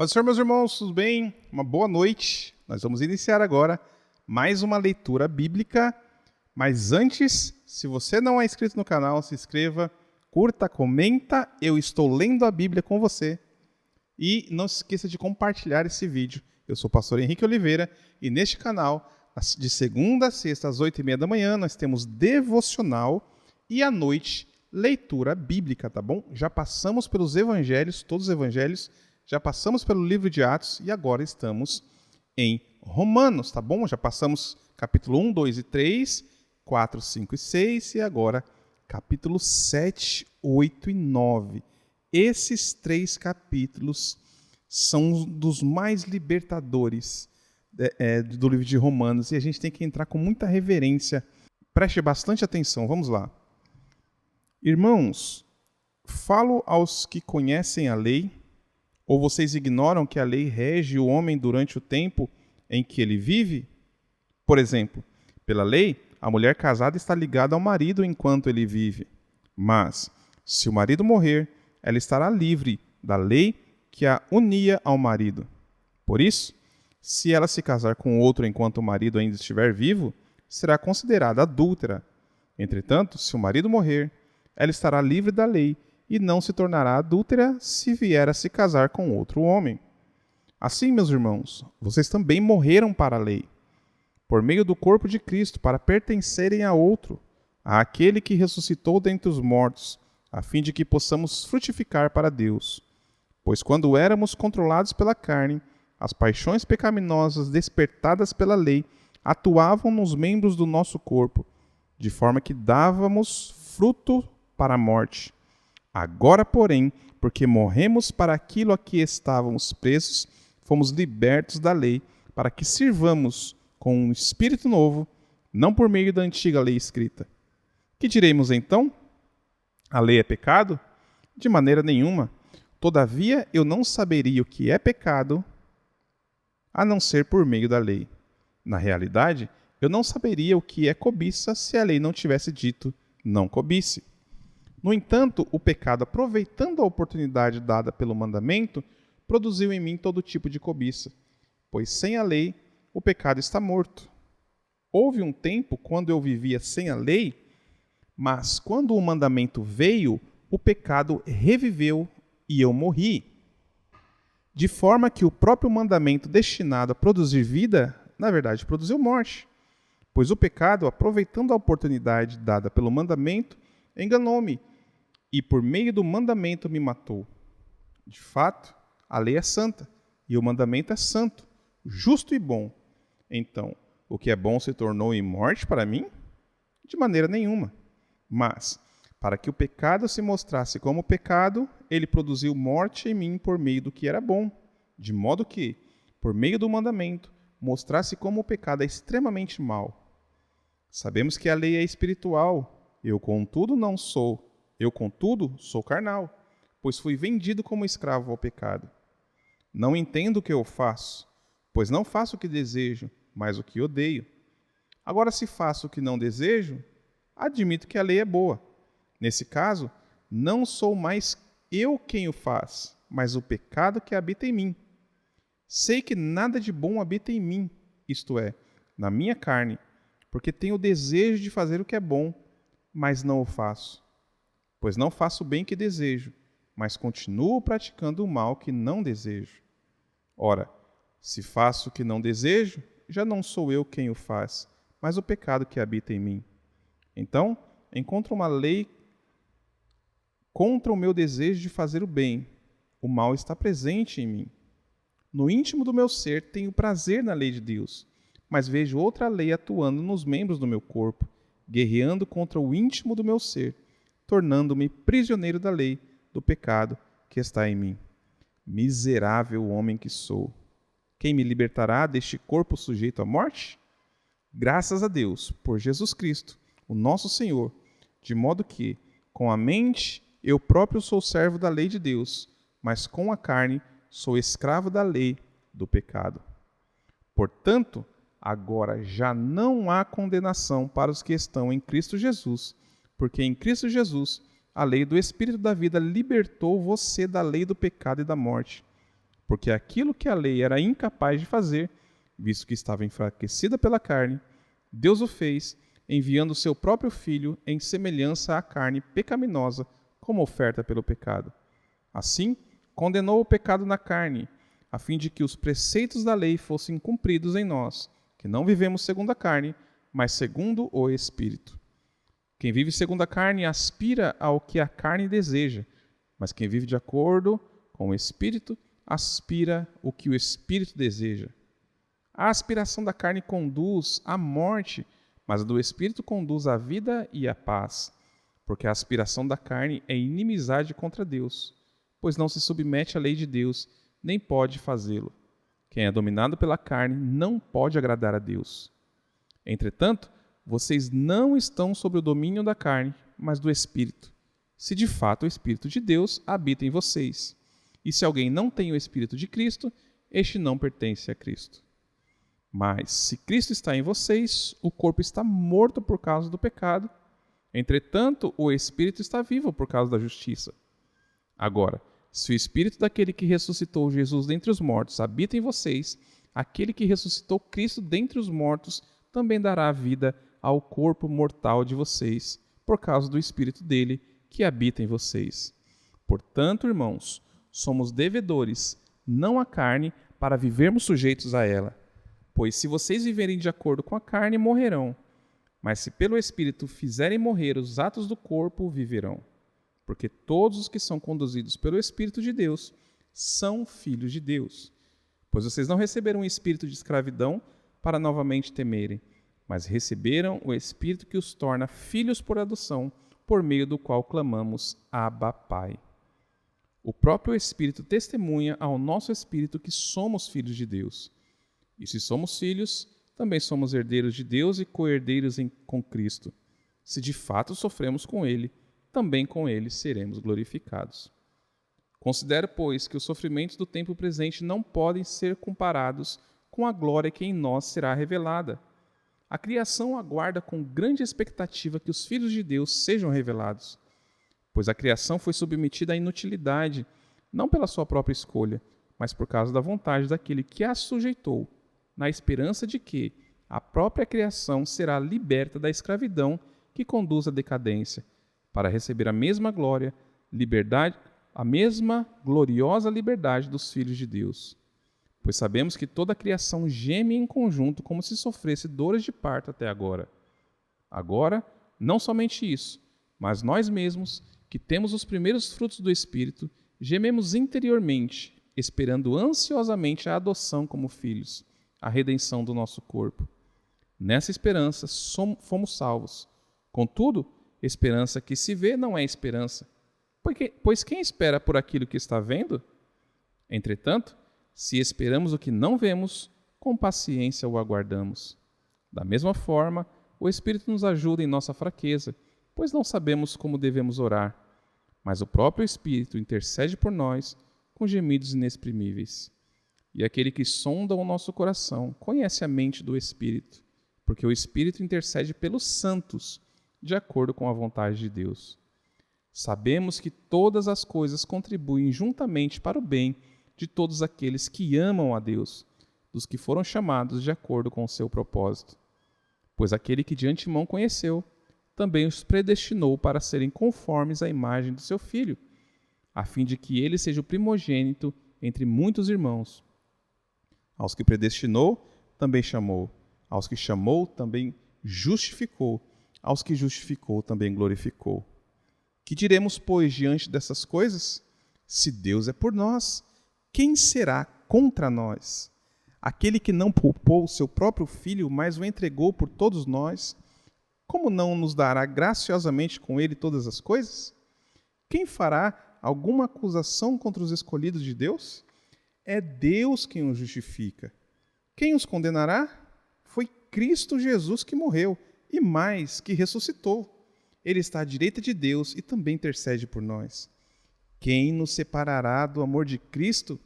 Paz do Senhor, meus irmãos, tudo bem? Uma boa noite. Nós vamos iniciar agora mais uma leitura bíblica. Mas antes, se você não é inscrito no canal, se inscreva, curta, comenta. Eu estou lendo a Bíblia com você. E não se esqueça de compartilhar esse vídeo. Eu sou o pastor Henrique Oliveira e neste canal, de segunda a sexta às 8h30 da manhã, nós temos devocional e à noite leitura bíblica, tá bom? Já passamos pelos evangelhos, todos os evangelhos, já passamos pelo livro de Atos e agora estamos em Romanos, tá bom? Já passamos capítulo 1, 2 e 3, 4, 5 e 6 e agora capítulo 7, 8 e 9. Esses três capítulos são dos mais libertadores do livro de Romanos e a gente tem que entrar com muita reverência. Preste bastante atenção, vamos lá. Irmãos, falo aos que conhecem a lei, ou vocês ignoram que a lei rege o homem durante o tempo em que ele vive? Por exemplo, pela lei, a mulher casada está ligada ao marido enquanto ele vive. Mas, se o marido morrer, ela estará livre da lei que a unia ao marido. Por isso, se ela se casar com outro enquanto o marido ainda estiver vivo, será considerada adúltera. Entretanto, se o marido morrer, ela estará livre da lei e não se tornará adúltera se vier a se casar com outro homem. Assim, meus irmãos, vocês também morreram para a lei, por meio do corpo de Cristo, para pertencerem a outro, àquele que ressuscitou dentre os mortos, a fim de que possamos frutificar para Deus. Pois quando éramos controlados pela carne, as paixões pecaminosas despertadas pela lei atuavam nos membros do nosso corpo, de forma que dávamos fruto para a morte. Agora, porém, porque morremos para aquilo a que estávamos presos, fomos libertos da lei, para que sirvamos com um espírito novo, não por meio da antiga lei escrita. Que diremos então? A lei é pecado? De maneira nenhuma. Todavia, eu não saberia o que é pecado, a não ser por meio da lei. Na realidade, eu não saberia o que é cobiça se a lei não tivesse dito, não cobice. No entanto, o pecado, aproveitando a oportunidade dada pelo mandamento, produziu em mim todo tipo de cobiça, pois sem a lei o pecado está morto. Houve um tempo quando eu vivia sem a lei, mas quando o mandamento veio, o pecado reviveu e eu morri. De forma que o próprio mandamento destinado a produzir vida, na verdade, produziu morte. Pois o pecado, aproveitando a oportunidade dada pelo mandamento, enganou-me e por meio do mandamento me matou. De fato, a lei é santa e o mandamento é santo, justo e bom. Então, o que é bom se tornou em morte para mim? De maneira nenhuma. Mas, para que o pecado se mostrasse como pecado, ele produziu morte em mim por meio do que era bom, de modo que, por meio do mandamento, mostrasse como o pecado é extremamente mau. Sabemos que a lei é espiritual, eu, contudo, sou carnal, pois fui vendido como escravo ao pecado. Não entendo o que eu faço, pois não faço o que desejo, mas o que odeio. Agora, se faço o que não desejo, admito que a lei é boa. Nesse caso, não sou mais eu quem o faz, mas o pecado que habita em mim. Sei que nada de bom habita em mim, isto é, na minha carne, porque tenho o desejo de fazer o que é bom, mas não o faço. Pois não faço o bem que desejo, mas continuo praticando o mal que não desejo. Ora, se faço o que não desejo, já não sou eu quem o faz, mas o pecado que habita em mim. Então, encontro uma lei contra o meu desejo de fazer o bem. O mal está presente em mim. No íntimo do meu ser tenho prazer na lei de Deus, mas vejo outra lei atuando nos membros do meu corpo, guerreando contra o íntimo do meu ser, tornando-me prisioneiro da lei, do pecado que está em mim. Miserável homem que sou! Quem me libertará deste corpo sujeito à morte? Graças a Deus, por Jesus Cristo, o nosso Senhor, de modo que, com a mente, eu próprio sou servo da lei de Deus, mas com a carne sou escravo da lei do pecado. Portanto, agora já não há condenação para os que estão em Cristo Jesus, porque em Cristo Jesus a lei do Espírito da vida libertou você da lei do pecado e da morte. porque aquilo que a lei era incapaz de fazer, visto que estava enfraquecida pela carne, Deus o fez, enviando o seu próprio Filho em semelhança à carne pecaminosa, como oferta pelo pecado. Assim, condenou o pecado na carne, a fim de que os preceitos da lei fossem cumpridos em nós, que não vivemos segundo a carne, mas segundo o Espírito. Quem vive segundo a carne aspira ao que a carne deseja, mas quem vive de acordo com o Espírito aspira o que o Espírito deseja. A aspiração da carne conduz à morte, mas a do Espírito conduz à vida e à paz, porque a aspiração da carne é inimizade contra Deus, pois não se submete à lei de Deus, nem pode fazê-lo. Quem é dominado pela carne não pode agradar a Deus. Entretanto, vocês não estão sob o domínio da carne, mas do Espírito, se de fato o Espírito de Deus habita em vocês. E se alguém não tem o Espírito de Cristo, este não pertence a Cristo. Mas, se Cristo está em vocês, o corpo está morto por causa do pecado, entretanto, o Espírito está vivo por causa da justiça. Agora, se o Espírito daquele que ressuscitou Jesus dentre os mortos habita em vocês, aquele que ressuscitou Cristo dentre os mortos também dará vida ao corpo mortal de vocês, por causa do Espírito dele que habita em vocês. Portanto, irmãos, somos devedores, não à carne, para vivermos sujeitos a ela. Pois se vocês viverem de acordo com a carne, morrerão. Mas se pelo Espírito fizerem morrer os atos do corpo, viverão. Porque todos os que são conduzidos pelo Espírito de Deus são filhos de Deus. Pois vocês não receberam um espírito de escravidão para novamente temerem, mas receberam o Espírito que os torna filhos por adoção, por meio do qual clamamos, Abba, Pai. O próprio Espírito testemunha ao nosso espírito que somos filhos de Deus. E se somos filhos, também somos herdeiros de Deus e co-herdeiros com Cristo. Se de fato sofremos com Ele, também com Ele seremos glorificados. Considero, pois, que os sofrimentos do tempo presente não podem ser comparados com a glória que em nós será revelada. A criação aguarda com grande expectativa que os filhos de Deus sejam revelados, pois a criação foi submetida à inutilidade, não pela sua própria escolha, mas por causa da vontade daquele que a sujeitou, na esperança de que a própria criação será liberta da escravidão que conduz à decadência, para receber a mesma glória, liberdade, a mesma gloriosa liberdade dos filhos de Deus. Pois sabemos que toda a criação geme em conjunto como se sofresse dores de parto até agora. Agora, não somente isso, mas nós mesmos, que temos os primeiros frutos do Espírito, gememos interiormente, esperando ansiosamente a adoção como filhos, a redenção do nosso corpo. Nessa esperança fomos salvos. Contudo, esperança que se vê não é esperança, pois quem espera por aquilo que está vendo? Entretanto, se esperamos o que não vemos, com paciência o aguardamos. Da mesma forma, o Espírito nos ajuda em nossa fraqueza, pois não sabemos como devemos orar, mas o próprio Espírito intercede por nós com gemidos inexprimíveis. E aquele que sonda o nosso coração conhece a mente do Espírito, porque o Espírito intercede pelos santos, de acordo com a vontade de Deus. Sabemos que todas as coisas contribuem juntamente para o bem de todos aqueles que amam a Deus, dos que foram chamados de acordo com o seu propósito. Pois aquele que de antemão conheceu, também os predestinou para serem conformes à imagem do seu Filho, a fim de que ele seja o primogênito entre muitos irmãos. Aos que predestinou, também chamou. Aos que chamou, também justificou. Aos que justificou, também glorificou. Que diremos, pois, diante dessas coisas? Se Deus é por nós, quem será contra nós? Aquele que não poupou o seu próprio Filho, mas o entregou por todos nós, como não nos dará graciosamente com ele todas as coisas? Quem fará alguma acusação contra os escolhidos de Deus? É Deus quem os justifica. Quem os condenará? Foi Cristo Jesus que morreu, e mais, que ressuscitou. Ele está à direita de Deus e também intercede por nós. Quem nos separará do amor de Cristo?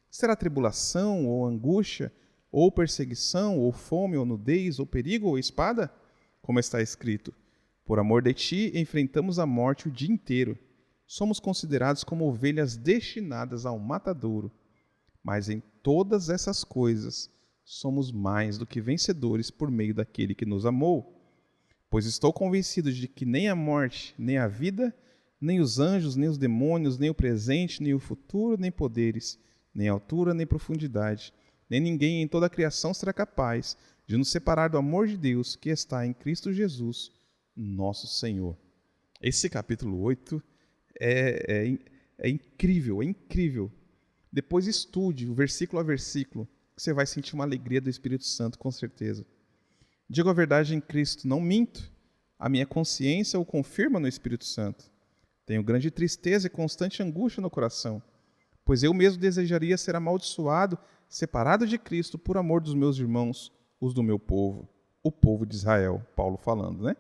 Será tribulação, ou angústia, ou perseguição, ou fome, ou nudez, ou perigo, ou espada? Como está escrito, por amor de ti enfrentamos a morte o dia inteiro. Somos considerados como ovelhas destinadas ao matadouro. Mas em todas essas coisas somos mais do que vencedores por meio daquele que nos amou. Pois estou convencido de que nem a morte, nem a vida, nem os anjos, nem os demônios, nem o presente, nem o futuro, nem poderes, nem altura, nem profundidade, nem ninguém em toda a criação será capaz de nos separar do amor de Deus que está em Cristo Jesus, nosso Senhor. Esse capítulo 8 é incrível, é incrível. Depois estude o versículo a versículo, que você vai sentir uma alegria do Espírito Santo, com certeza. Digo a verdade em Cristo, não minto. A minha consciência o confirma no Espírito Santo. Tenho grande tristeza e constante angústia no coração, pois eu mesmo desejaria ser amaldiçoado, separado de Cristo por amor dos meus irmãos, os do meu povo, o povo de Israel. Paulo falando, né?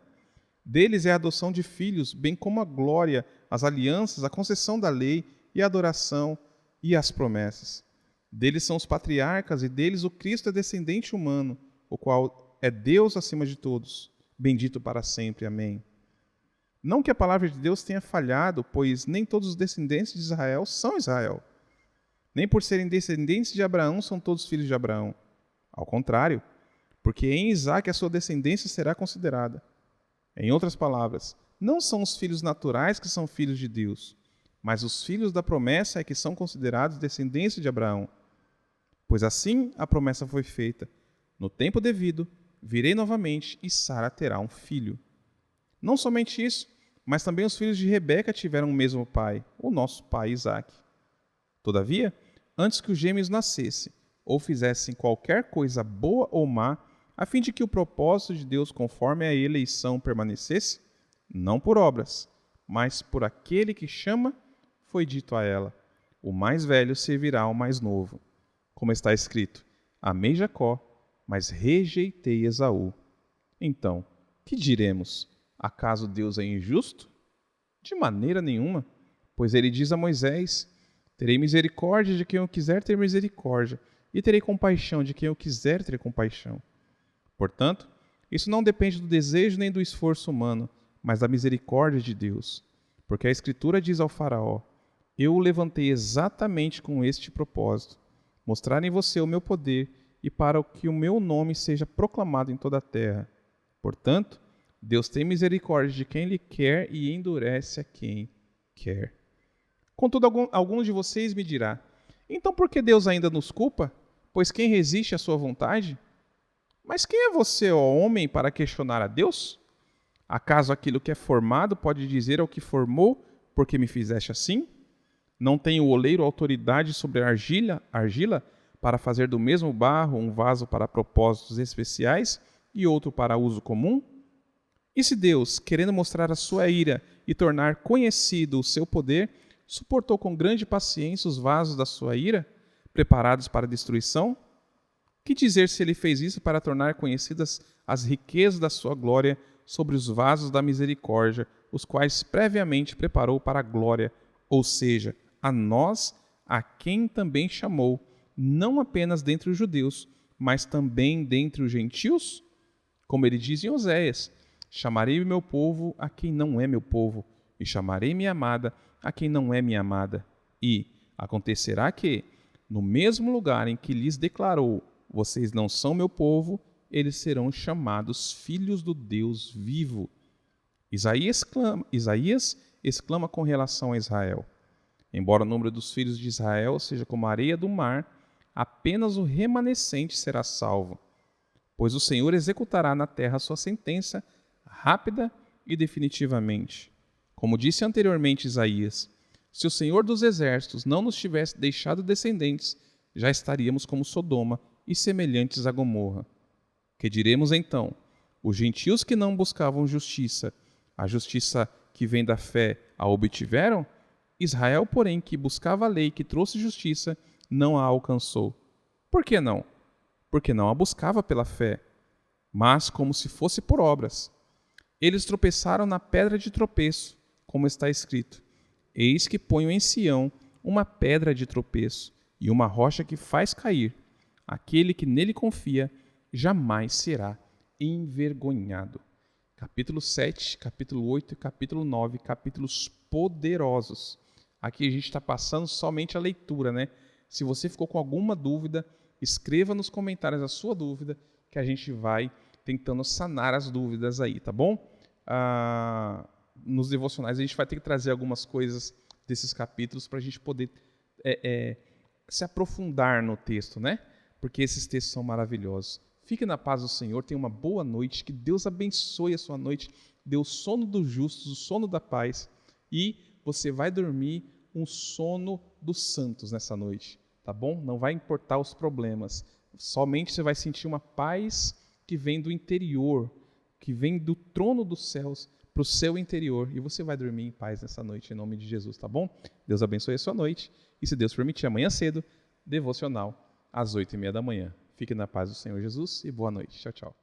Deles é a adoção de filhos, bem como a glória, as alianças, a concessão da lei e a adoração e as promessas. Deles são os patriarcas e deles o Cristo é descendente humano, o qual é Deus acima de todos, bendito para sempre. Amém. Não que a palavra de Deus tenha falhado, pois nem todos os descendentes de Israel são Israel. Nem por serem descendentes de Abraão são todos filhos de Abraão. Ao contrário, porque em Isaque a sua descendência será considerada. Em outras palavras, não são os filhos naturais que são filhos de Deus, mas os filhos da promessa é que são considerados descendentes de Abraão. Pois assim a promessa foi feita: no tempo devido, virei novamente e Sara terá um filho. Não somente isso, mas também os filhos de Rebeca tiveram o mesmo pai, o nosso pai Isaque. Todavia, antes que os gêmeos nascessem, ou fizessem qualquer coisa boa ou má, a fim de que o propósito de Deus conforme a eleição permanecesse, não por obras, mas por aquele que chama, foi dito a ela: o mais velho servirá ao mais novo. Como está escrito: amei Jacó, mas rejeitei Esaú. Então, que diremos? Acaso Deus é injusto? De maneira nenhuma, pois ele diz a Moisés: terei misericórdia de quem eu quiser ter misericórdia, e terei compaixão de quem eu quiser ter compaixão. Portanto, isso não depende do desejo nem do esforço humano, mas da misericórdia de Deus. Porque a Escritura diz ao faraó: eu o levantei exatamente com este propósito, mostrar em você o meu poder e para que o meu nome seja proclamado em toda a terra. Portanto, Deus tem misericórdia de quem Ele quer e endurece a quem quer. Contudo, alguns de vocês me dirá: então por que Deus ainda nos culpa? Pois quem resiste à sua vontade? Mas quem é você, ó homem, para questionar a Deus? Acaso aquilo que é formado pode dizer ao que formou: porque me fizeste assim? Não tem o oleiro autoridade sobre a argila para fazer do mesmo barro um vaso para propósitos especiais e outro para uso comum? E se Deus, querendo mostrar a sua ira e tornar conhecido o seu poder, suportou com grande paciência os vasos da sua ira, preparados para a destruição? Que dizer se ele fez isso para tornar conhecidas as riquezas da sua glória sobre os vasos da misericórdia, os quais previamente preparou para a glória, ou seja, a nós, a quem também chamou, não apenas dentre os judeus, mas também dentre os gentios? Como ele diz em Oséias: chamarei meu povo a quem não é meu povo, e chamarei minha amada a quem não é minha amada. E acontecerá que, no mesmo lugar em que lhes declarou: vocês não são meu povo, eles serão chamados filhos do Deus vivo. Isaías exclama com relação a Israel: embora o número dos filhos de Israel seja como a areia do mar, apenas o remanescente será salvo. Pois o Senhor executará na terra a sua sentença, rápida e definitivamente. Como disse anteriormente Isaías: se o Senhor dos exércitos não nos tivesse deixado descendentes, já estaríamos como Sodoma e semelhantes a Gomorra. Que diremos então? Os gentios que não buscavam justiça, a justiça que vem da fé, a obtiveram? Israel, porém, que buscava a lei que trouxe justiça, não a alcançou. Por que não? Porque não a buscava pela fé, mas como se fosse por obras. Eles tropeçaram na pedra de tropeço, como está escrito: eis que ponho em Sião uma pedra de tropeço e uma rocha que faz cair. Aquele que nele confia jamais será envergonhado. Capítulo 7, capítulo 8 e capítulo 9, capítulos poderosos. Aqui a gente está passando somente a leitura, né? Se você ficou com alguma dúvida, escreva nos comentários a sua dúvida, que a gente vai tentando sanar as dúvidas aí, tá bom? Nos devocionais a gente vai ter que trazer algumas coisas desses capítulos para a gente poder se aprofundar no texto, né? Porque esses textos são maravilhosos. Fique na paz do Senhor, tenha uma boa noite, que Deus abençoe a sua noite, dê o sono dos justos, o sono da paz, e você vai dormir um sono dos santos nessa noite, tá bom? Não vai importar os problemas, somente você vai sentir uma paz que vem do interior, que vem do trono dos céus para o seu interior, e você vai dormir em paz nessa noite, em nome de Jesus, tá bom? Deus abençoe a sua noite, e se Deus permitir, amanhã cedo, devocional, às 8h30 da manhã. Fique na paz do Senhor Jesus e boa noite. Tchau, tchau.